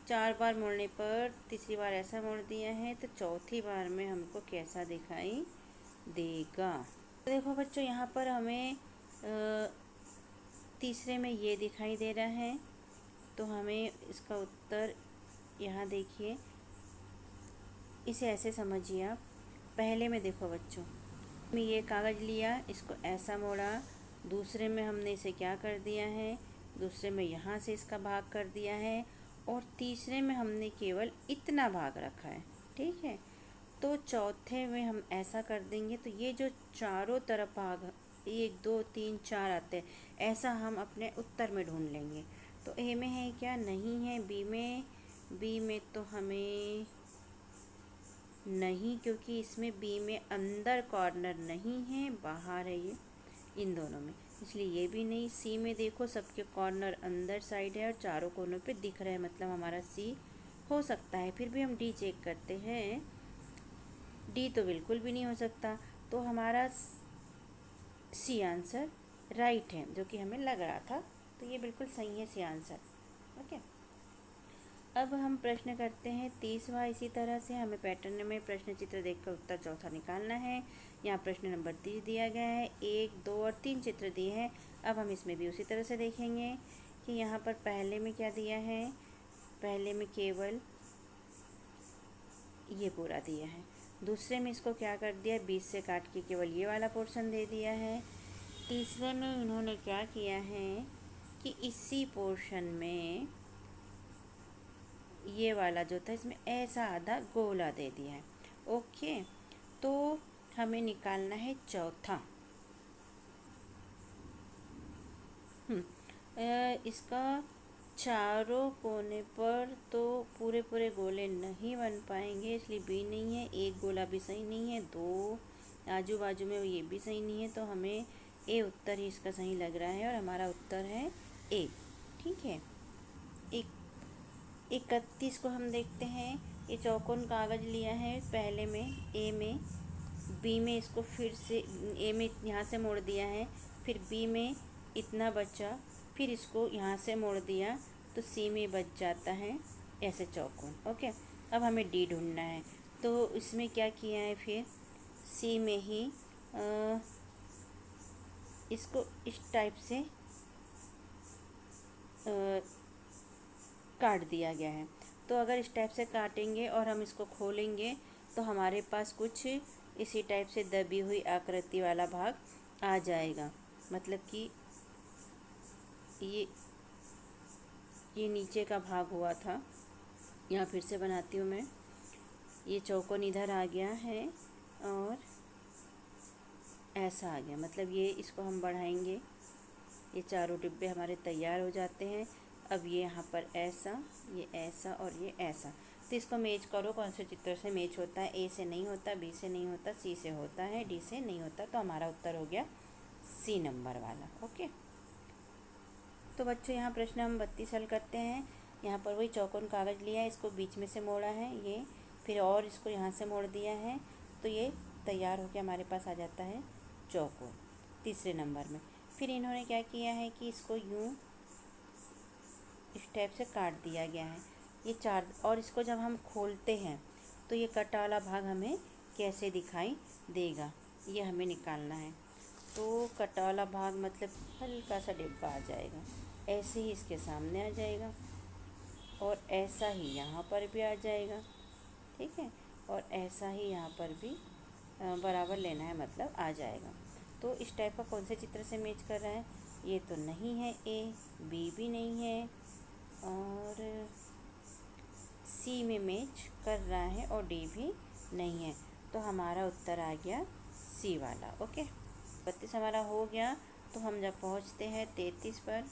4 बार मोड़ने पर तीसरी बार ऐसा मोड़ दिया है। तो चौथी बार में हमको कैसा दिखाई देगा। तो देखो बच्चों, यहाँ पर हमें तीसरे में ये दिखाई दे रहा है, तो हमें इसका उत्तर यहाँ देखिए, इसे ऐसे समझिए आप। पहले में देखो बच्चों, मैं ये कागज़ लिया, इसको ऐसा मोड़ा, दूसरे में हमने इसे क्या कर दिया है, दूसरे में यहाँ से इसका भाग कर दिया है, और तीसरे में हमने केवल इतना भाग रखा है। ठीक है, तो चौथे में हम ऐसा कर देंगे, तो ये जो चारों तरफ भाग 1 2 3 4 आते हैं, ऐसा हम अपने उत्तर में ढूंढ लेंगे। तो ए में है क्या, नहीं है। बी में तो हमें नहीं, क्योंकि इसमें बी में अंदर कॉर्नर नहीं है, बाहर है ये इन दोनों में, इसलिए ये भी नहीं। सी में देखो सबके कॉर्नर अंदर साइड है और चारों कोनों पे दिख रहे हैं, मतलब हमारा सी हो सकता है। फिर भी हम डी चेक करते हैं, डी तो बिल्कुल भी नहीं हो सकता। तो हमारा सी आंसर राइट है, जो कि हमें लग रहा था, तो ये बिल्कुल सही है सी आंसर। ओके, अब हम प्रश्न करते हैं 30वां। इसी तरह से हमें पैटर्न में प्रश्न चित्र देखकर उत्तर चौथा निकालना है। यहाँ प्रश्न नंबर 30 दिया गया है, 1 2 और 3 चित्र दिए हैं। अब हम इसमें भी उसी तरह से देखेंगे कि यहाँ पर पहले में क्या दिया है। पहले में केवल ये पूरा दिया है, दूसरे में इसको क्या कर दिया, 20 से काट के केवल ये वाला पोर्शन दे दिया है। तीसरे में इन्होंने क्या किया है कि इसी पोर्शन में ये वाला जो था, इसमें ऐसा आधा गोला दे दिया है। ओके, तो हमें निकालना है चौथा। इसका चारों कोने पर तो पूरे पूरे गोले नहीं बन पाएंगे, इसलिए बी नहीं है। एक गोला भी सही नहीं है, 2 आजू बाजू में ये भी सही नहीं है, तो हमें ए उत्तर ही इसका सही लग रहा है, और हमारा उत्तर है ए। ठीक है, 31 को हम देखते हैं। ये चौकोन कागज़ लिया है, पहले में ए में, बी में इसको फिर से ए में यहाँ से मोड़ दिया है, फिर बी में इतना बचा, फिर इसको यहाँ से मोड़ दिया, तो सी में बच जाता है ऐसे चौकोन। ओके, अब हमें डी ढूंढना है, तो इसमें क्या किया है, फिर सी में ही इसको इस टाइप से काट दिया गया है। तो अगर इस टाइप से काटेंगे और हम इसको खोलेंगे तो हमारे पास कुछ इसी टाइप से दबी हुई आकृति वाला भाग आ जाएगा, मतलब कि ये नीचे का भाग हुआ था। यहाँ फिर से बनाती हूँ मैं, ये चौकोन इधर आ गया है और ऐसा आ गया, मतलब ये इसको हम बढ़ाएंगे, ये चारों डिब्बे हमारे तैयार हो जाते हैं। अब ये यहाँ पर ऐसा, ये ऐसा और ये ऐसा, तो इसको मैच करो, कौन से चित्र से मैच होता है। ए से नहीं होता, बी से नहीं होता, सी से होता है, डी से नहीं होता। तो हमारा उत्तर हो गया सी नंबर वाला। ओके, तो बच्चों यहाँ प्रश्न हम 32 हल करते हैं। यहाँ पर वही चौकोन कागज़ लिया है, इसको बीच में से मोड़ा है ये, फिर और इसको यहाँ से मोड़ दिया है, तो ये तैयार होकर हमारे पास आ जाता है चौकोन तीसरे नंबर में। फिर इन्होंने क्या किया है कि इसको यूँ इस टाइप से काट दिया गया है ये चार, और इसको जब हम खोलते हैं तो ये कटा वाला भाग हमें कैसे दिखाई देगा, ये हमें निकालना है। तो कटा वाला भाग मतलब हल्का सा डिब्बा आ जाएगा, ऐसे ही इसके सामने आ जाएगा, और ऐसा ही यहाँ पर भी आ जाएगा, ठीक है, और ऐसा ही यहाँ पर भी बराबर लेना है, मतलब आ जाएगा। तो इस टाइप का कौन से चित्र से मैच कर रहा है, ये तो नहीं है, ए, बी भी नहीं है, और सी में मैच कर रहा है, और डी भी नहीं है। तो हमारा उत्तर आ गया सी वाला। ओके, 32 हमारा हो गया। तो हम जब पहुंचते हैं 33 पर,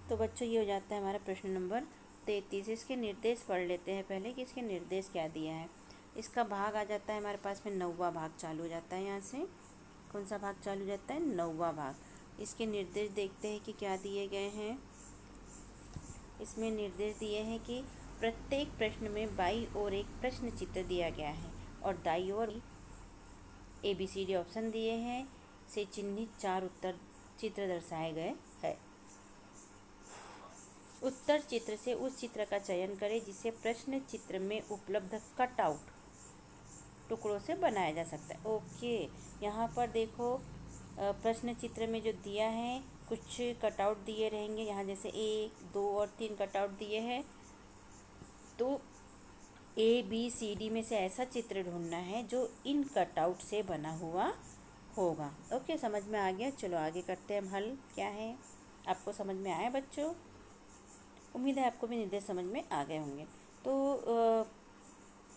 तो बच्चों ये हो जाता है हमारा प्रश्न नंबर 33। इसके निर्देश पढ़ लेते हैं पहले कि इसके निर्देश क्या दिया है। इसका भाग आ जाता है हमारे पास में 9वां भाग चालू हो जाता है। यहाँ से कौन सा भाग चालू हो जाता है, 9वां भाग। इसके निर्देश देखते हैं कि क्या दिए गए हैं। इसमें निर्देश दिए हैं कि प्रत्येक प्रश्न में बाईं ओर एक प्रश्न चित्र दिया गया है, और दाईं ओर ABCD ऑप्शन दिए हैं से चिन्हित 4 उत्तर चित्र दर्शाए गए हैं। उत्तर चित्र से उस चित्र का चयन करें जिसे प्रश्न चित्र में उपलब्ध कटआउट टुकड़ों से बनाया जा सकता है। ओके, यहाँ पर देखो प्रश्न चित्र में जो दिया है कुछ कटआउट दिए रहेंगे, यहाँ जैसे 1, 2 और 3 कटआउट दिए हैं। तो ABCD में से ऐसा चित्र ढूंढना है जो इन कटआउट से बना हुआ होगा। ओके, समझ में आ गया। चलो आगे करते हैं हम हल। क्या है, आपको समझ में आया बच्चों? उम्मीद है आपको भी निर्देश समझ में आ गए होंगे। तो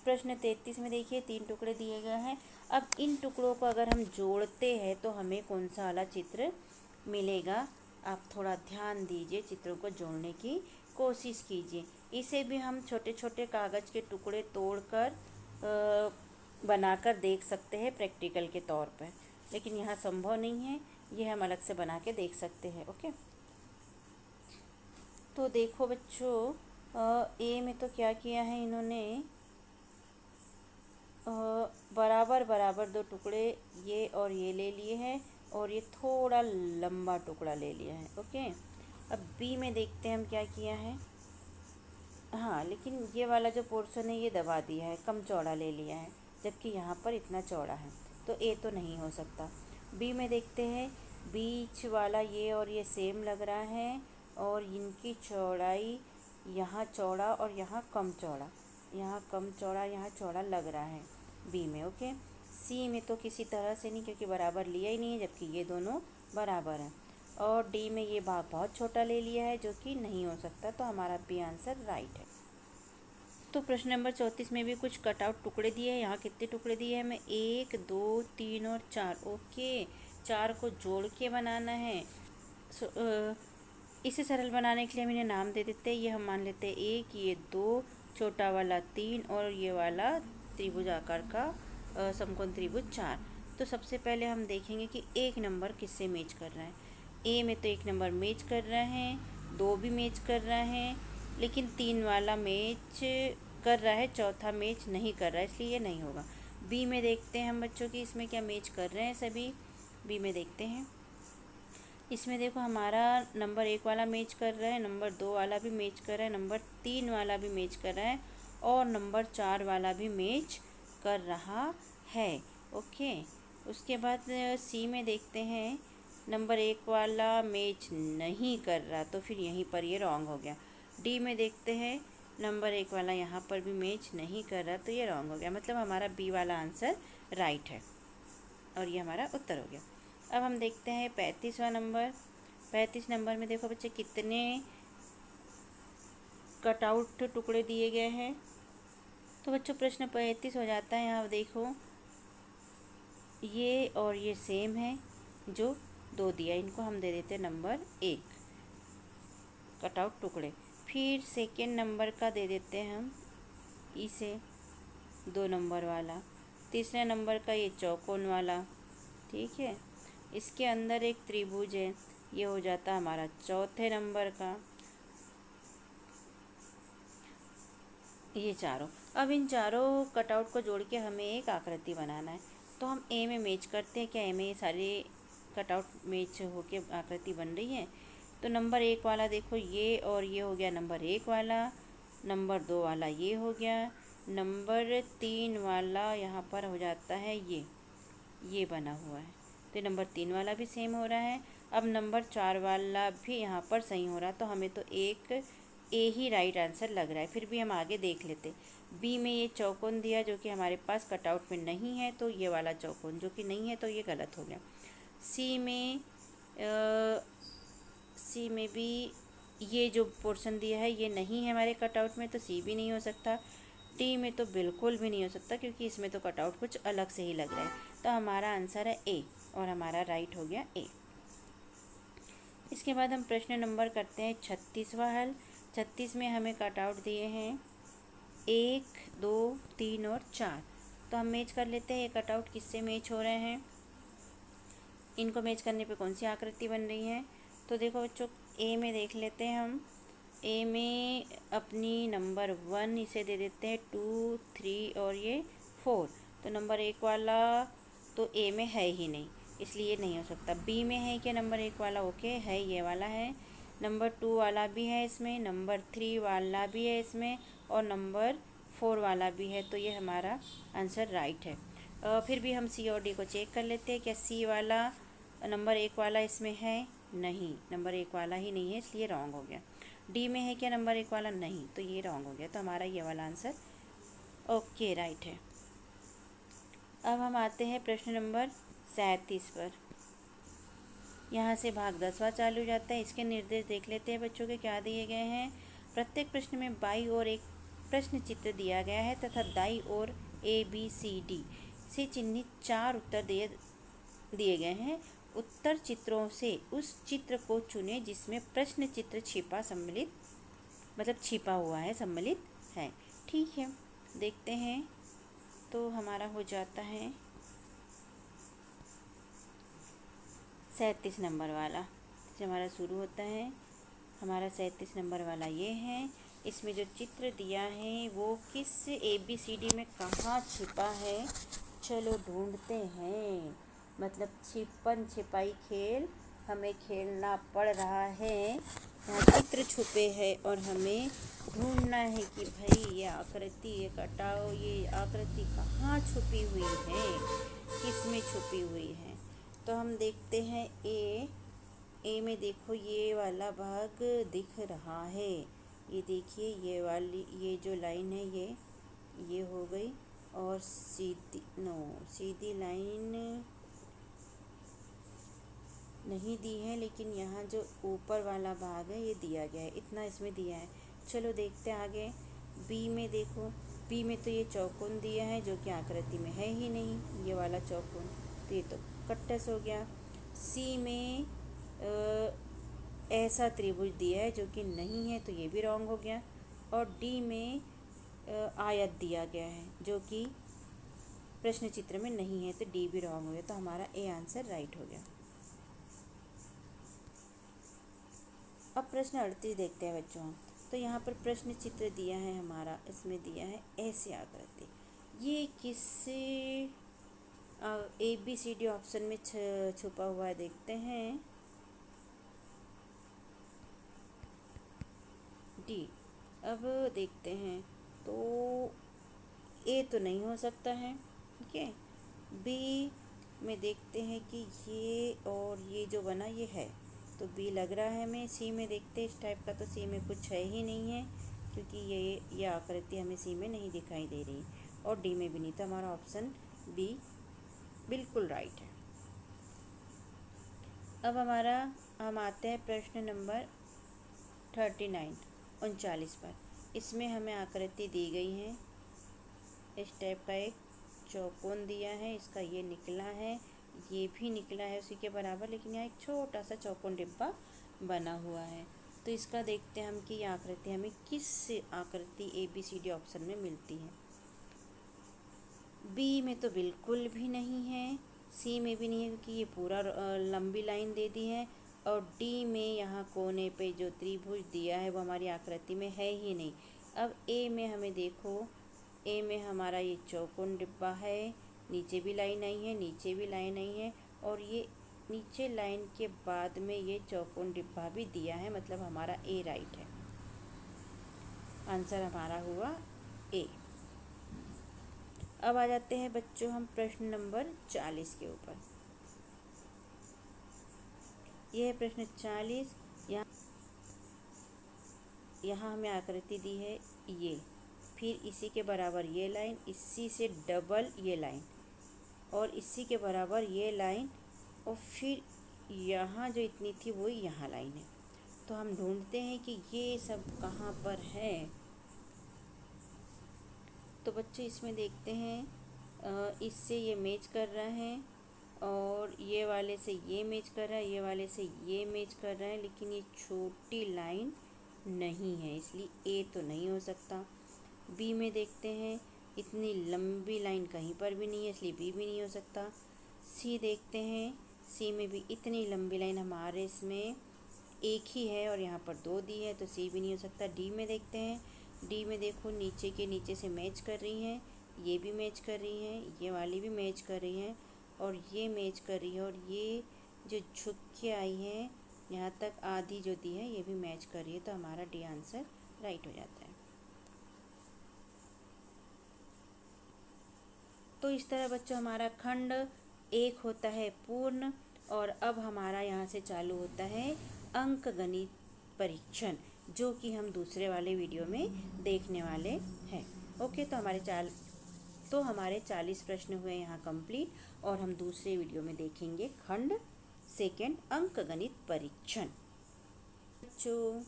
प्रश्न 33 में देखिए 3 टुकड़े दिए गए हैं। अब इन टुकड़ों को अगर हम जोड़ते हैं तो हमें कौन सा वाला चित्र मिलेगा। आप थोड़ा ध्यान दीजिए, चित्रों को जोड़ने की कोशिश कीजिए। इसे भी हम छोटे छोटे कागज़ के टुकड़े तोड़कर बनाकर देख सकते हैं प्रैक्टिकल के तौर पर, लेकिन यहाँ संभव नहीं है, ये हम अलग से बना के देख सकते हैं। ओके, तो देखो बच्चों, ए में तो क्या किया है इन्होंने, बराबर बराबर 2 टुकड़े ये और ये ले लिए हैं, और ये थोड़ा लंबा टुकड़ा ले लिया है। ओके, अब बी में देखते हैं हम क्या किया है। हाँ, लेकिन ये वाला जो पोर्शन है ये दबा दिया है, कम चौड़ा ले लिया है, जबकि यहाँ पर इतना चौड़ा है, तो ए तो नहीं हो सकता। बी में देखते हैं, बीच वाला ये और ये सेम लग रहा है, और इनकी चौड़ाई यहाँ चौड़ा और यहाँ कम चौड़ा, यहाँ कम चौड़ा यहाँ चौड़ा लग रहा है बी में। ओके, सी में तो किसी तरह से नहीं, क्योंकि बराबर लिया ही नहीं है, जबकि ये दोनों बराबर हैं। और डी में ये भाग बहुत छोटा ले लिया है, जो कि नहीं हो सकता। तो हमारा बी आंसर राइट है। तो प्रश्न नंबर 34 में भी कुछ कटआउट टुकड़े दिए हैं। यहाँ कितने टुकड़े दिए हैं हमें, 1, 2, 3 और 4। ओके, 4 को जोड़ के बनाना है। इसे सरल बनाने के लिए हम इन्हें नाम दे देते हैं। ये हम मान लेते हैं 1, ये 2, छोटा वाला 3, और ये वाला त्रिभुज आकार का समकोण त्रिभुज 4। तो सबसे पहले हम देखेंगे कि 1 नंबर किससे मैच कर रहा है। ए में तो 1 नंबर मैच कर रहा है, 2 भी मैच कर रहा है, लेकिन 3 वाला मैच कर रहा है, चौथा मैच नहीं कर रहा है, इसलिए ये नहीं होगा। बी में देखते हैं हम बच्चों की इसमें क्या मैच कर रहे हैं सभी। बी में देखते हैं, इसमें देखो हमारा नंबर 1 वाला मैच कर रहा है, नंबर 2 वाला भी मैच कर रहा है, नंबर 3 वाला भी मैच कर रहा है, और नंबर 4 वाला भी मैच कर रहा है। ओके, उसके बाद सी में देखते हैं, नंबर 1 वाला मैच नहीं कर रहा, तो फिर यहीं पर ये रॉन्ग हो गया। डी में देखते हैं, नंबर 1 वाला यहाँ पर भी मैच नहीं कर रहा, तो ये रॉन्ग हो गया। मतलब हमारा बी वाला आंसर राइट है, और ये हमारा उत्तर हो गया। अब हम देखते हैं 35वां नंबर। 35 नंबर में देखो बच्चे कितने कटआउट टुकड़े दिए गए हैं। तो बच्चों प्रश्न 35 हो जाता है। यहाँ देखो ये और ये सेम है, जो 2 दिया, इनको हम दे देते नंबर 1 कटआउट टुकड़े। फिर सेकेंड नंबर का दे देते हैं हम इसे 2 नंबर वाला। तीसरे नंबर का ये चौकोन वाला, ठीक है। इसके अंदर एक त्रिभुज है, ये हो जाता हमारा चौथे नंबर का। ये चारों, अब इन चारों कटआउट को जोड़ के हमें एक आकृति बनाना है, तो हम ए में मैच करते हैं। क्या ए में ये सारे कटआउट मैच होके आकृति बन रही है? तो नंबर 1 वाला देखो ये, और ये हो गया नंबर 1 वाला, नंबर 2 वाला ये हो गया, नंबर 3 वाला यहाँ पर हो जाता है ये बना हुआ है, तो ये नंबर 3 वाला भी सेम हो रहा है। अब नंबर 4 वाला भी यहाँ पर सही हो रहा है, तो हमें तो एक ए ही राइट आंसर लग रहा है। फिर भी हम आगे देख लेते। बी में ये चौकोन दिया जो कि हमारे पास कटआउट में नहीं है, तो ये वाला चौकोन जो कि नहीं है, तो ये गलत हो गया। सी में भी ये जो पोर्शन दिया है ये नहीं है हमारे कटआउट में, तो सी भी नहीं हो सकता। डी में तो बिल्कुल भी नहीं हो सकता, क्योंकि इसमें तो कटआउट कुछ अलग से ही लग रहा है। तो हमारा आंसर है ए, और हमारा राइट हो गया ए। इसके बाद हम प्रश्न नंबर करते हैं 36वां हल। 36 में हमें कटआउट दिए हैं 1, 2, 3 और 4। तो हम मैच कर लेते हैं ये कटआउट किससे मैच हो रहे हैं। इनको मैच करने पे कौन सी आकृति बन रही है? तो देखो बच्चों, ए में देख लेते हैं हम। ए में अपनी नंबर 1 इसे दे देते हैं, 2, 3 और ये 4। तो नंबर 1 वाला तो ए में है ही नहीं, इसलिए ये नहीं हो सकता। बी में है क्या नंबर 1 वाला? ओके है, ये वाला है। नंबर 2 वाला भी है इसमें, नंबर 3 वाला भी है इसमें, और नंबर 4 वाला भी है, तो ये हमारा आंसर राइट है। फिर भी हम सी और डी को चेक कर लेते हैं। क्या सी वाला नंबर 1 वाला इसमें है? नहीं, नंबर 1 वाला ही नहीं है, इसलिए रॉन्ग हो गया। डी में है क्या नंबर 1 वाला? नहीं, तो ये रॉन्ग हो गया। तो हमारा ये वाला आंसर ओके राइट है। अब हम आते हैं प्रश्न नंबर 37 पर। यहाँ से भाग 10वां चालू हो जाता है। इसके निर्देश देख लेते हैं बच्चों के क्या दिए गए हैं। प्रत्येक प्रश्न में बाई ओर एक प्रश्न चित्र दिया गया है तथा दाई ओर ABCD से चिन्हित 4 उत्तर दिए गए हैं। उत्तर चित्रों से उस चित्र को चुने जिसमें प्रश्न चित्र छिपा हुआ है, सम्मिलित है। ठीक है, देखते हैं। तो हमारा हो जाता है 37 नंबर वाला जो हमारा शुरू होता है। हमारा 37 नंबर वाला ये है। इसमें जो चित्र दिया है वो किस ABCD में कहाँ छिपा है, चलो ढूंढते हैं। मतलब छिपन छिपाई खेल हमें खेलना पड़ रहा है। यहाँ चित्र छुपे हैं और हमें ढूंढना है कि भाई ये आकृति, ये कटाओ, ये आकृति कहाँ छुपी हुई है, किस में छुपी हुई है। तो हम देखते हैं ए में देखो ये वाला भाग दिख रहा है। ये देखिए, ये वाली ये जो लाइन है ये हो गई, और सीधी लाइन नहीं दी है, लेकिन यहाँ जो ऊपर वाला भाग है ये दिया गया है, इतना इसमें दिया है। चलो देखते हैं आगे। बी में देखो, बी में तो ये चौकोन दिया है जो कि आकृति में है ही नहीं, ये वाला चौकोन, तो ये तो कट्टस हो गया। सी में ऐसा त्रिभुज दिया है जो कि नहीं है, तो ये भी रॉन्ग हो गया। और डी में आयत दिया गया है जो कि प्रश्न चित्र में नहीं है, तो डी भी रॉन्ग हो गया। तो हमारा ए आंसर राइट हो गया। अब प्रश्न 38 देखते हैं बच्चों हम। तो यहाँ पर प्रश्न चित्र दिया है हमारा, इसमें दिया है ऐसे आकृति। ये किस ABCD ऑप्शन में छुपा हुआ है, देखते हैं। डी। अब देखते हैं, तो ए तो नहीं हो सकता है, ठीक है। बी में देखते हैं कि ये और ये जो बना ये है, तो बी लग रहा है हमें। सी में देखते हैं इस टाइप का, तो सी में कुछ है ही नहीं है, क्योंकि ये आकृति हमें सी में नहीं दिखाई दे रही, और डी में भी नहीं। तो हमारा ऑप्शन बी बिल्कुल राइट है। अब हम आते हैं प्रश्न नंबर 39 पर। इसमें हमें आकृति दी गई है। इस टाइप का एक चौकोन दिया है, इसका ये निकला है, ये भी निकला है उसी के बराबर, लेकिन यहाँ एक छोटा सा चौकोन डिब्बा बना हुआ है। तो इसका देखते हैं हम कि ये आकृति हमें किस आकृति ABCD ऑप्शन में मिलती है। बी में तो बिल्कुल भी नहीं है, सी में भी नहीं है क्योंकि ये पूरा लंबी लाइन दे दी है, और डी में यहाँ कोने पे जो त्रिभुज दिया है वो हमारी आकृति में है ही नहीं। अब ए में हमें देखो, ए में हमारा ये चौकोन डिब्बा है, नीचे भी लाइन आई है, नीचे भी लाइन आई है, और ये नीचे लाइन के बाद में ये चौकोन डिब्बा भी दिया है, मतलब हमारा ए राइट है। आंसर हमारा हुआ ए। अब आ जाते हैं बच्चों हम प्रश्न नंबर 40 के ऊपर। यह है प्रश्न 40। यहाँ हमें आकृति दी है ये, फिर इसी के बराबर ये लाइन, इसी से डबल ये लाइन, और इसी के बराबर ये लाइन, और फिर यहाँ जो इतनी थी वो यहाँ लाइन है। तो हम ढूंढते हैं कि ये सब कहाँ पर है। तो बच्चे इसमें देखते हैं, इससे ये मैच कर रहा है, और ये वाले से ये मैच कर रहा है, ये वाले से ये मैच कर रहा है, लेकिन ये छोटी लाइन नहीं है, इसलिए ए तो नहीं हो सकता। बी में देखते हैं, इतनी लंबी लाइन कहीं पर भी नहीं है, इसलिए बी भी नहीं हो सकता। सी देखते हैं, सी में भी इतनी लंबी लाइन हमारे इसमें एक ही है और यहाँ पर 2 दी है, तो सी भी नहीं हो सकता। डी में देखते हैं, डी में देखो नीचे के नीचे से मैच कर रही हैं, ये भी मैच कर रही हैं, ये वाली भी मैच कर रही हैं, और ये मैच कर रही है, और ये जो झुक के आई है यहाँ तक आधी जो दी है ये भी मैच कर रही है। तो हमारा डी आंसर राइट हो जाता है। तो इस तरह बच्चों हमारा खंड 1 होता है पूर्ण, और अब हमारा यहाँ से चालू होता है अंकगणित परीक्षण, जो कि हम दूसरे वाले वीडियो में देखने वाले हैं। ओके, तो हमारे 40 प्रश्न हुए यहाँ कंप्लीट, और हम दूसरे वीडियो में देखेंगे खंड 2 अंकगणित परीक्षण। बच्चों,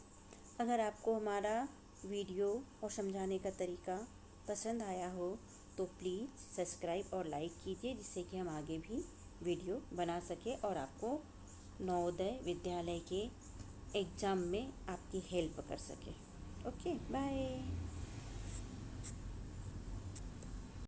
अगर आपको हमारा वीडियो और समझाने का तरीका पसंद आया हो तो प्लीज़ सब्सक्राइब और लाइक कीजिए, जिससे कि हम आगे भी वीडियो बना सकें और आपको नवोदय विद्यालय के एग्ज़ाम में आपकी हेल्प कर सके। Okay, bye.